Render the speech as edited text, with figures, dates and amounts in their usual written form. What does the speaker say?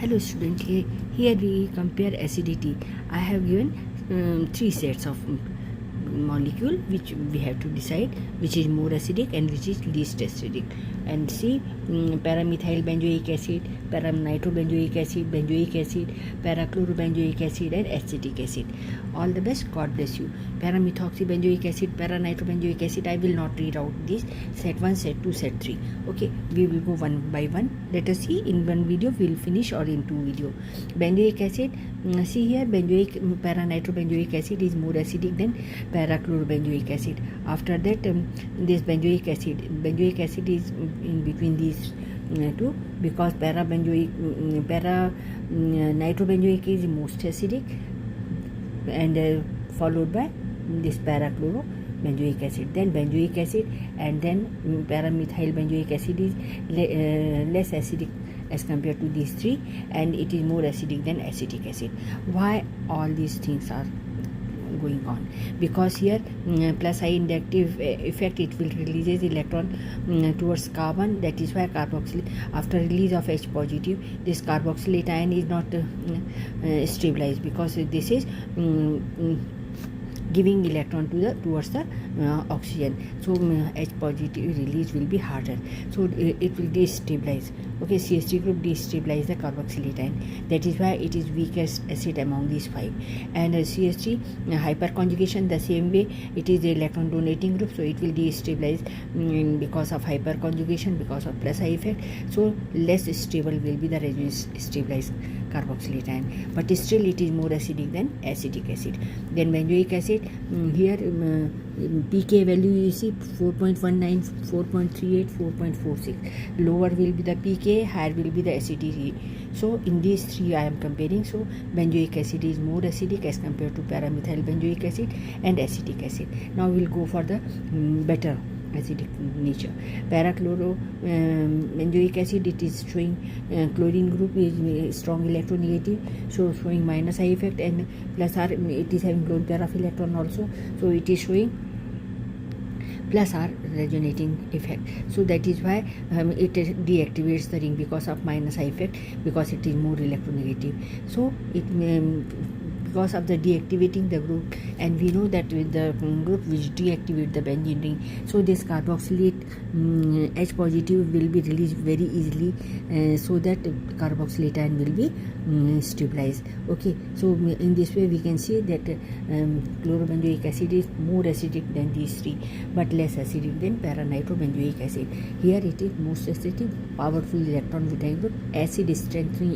Hello student, here we compare acidity. I have given 3 sets of molecule which we have to decide which is more acidic and which is least acidic. And see, paramethyl benzoic acid, parannitrobenzoic acid, benzoic acid, parachlorobenzoic acid and acetic acid. All the best, God bless you. Paramethoxybenzoic acid, paranitrobenzoic acid, I will not read out these. Set 1, set 2, set 3. Okay, we will go one by one. Let us see, in one video we will finish or in 2 video. Benzoic acid, see here, paranitrobenzoic acid is more acidic than parachlorobenzoic acid. After that, this benzoic acid is in between these two, because nitrobenzoic is most acidic and followed by this parachlorobenzoic acid, then benzoic acid, and then paramethyl benzoic acid is less acidic as compared to these three, and it is more acidic than acetic acid. Why all these things are going on? Because here plus I inductive effect, it will releases electron towards carbon. That is why carboxylate, after release of H positive, this carboxylate ion is not stabilized, because this is giving electron towards the oxygen. So H positive release will be harder, so it will destabilize. Okay, CH3 group destabilize the carboxylate ion. That is why it is weakest acid among these 5. And CH3 hyperconjugation, the same way, it is the electron donating group, so it will destabilize because of hyperconjugation, because of plus I effect. So less stable will be the residue stabilized carboxylate ion, but still it is more acidic than acetic acid. Then benzoic acid, here pK value you see 4.19, 4.38, 4.46. Lower will be the pK, higher will be the acidity. So in these three I am comparing. So benzoic acid is more acidic as compared to paramethyl benzoic acid and acetic acid. Now we will go for the better acidic nature. Parachlorobenzoic acid, it is showing chlorine group is strong electronegative, so showing minus I effect, and plus R, it is having lone pair of electron also, so it is showing plus R resonating effect. So that is why it deactivates the ring because of minus I effect, because it is more electronegative. So it because of the deactivating the group, and we know that with the group which deactivate the benzene ring, so this carboxylate H positive will be released very easily, so that carboxylate ion will be stabilized. Okay, so in this way we can see that chlorobenzoic acid is more acidic than these three, but less acidic than paranitrobenzoic acid. Here it is most acidic, powerful electron withdrawing group, acid strengthening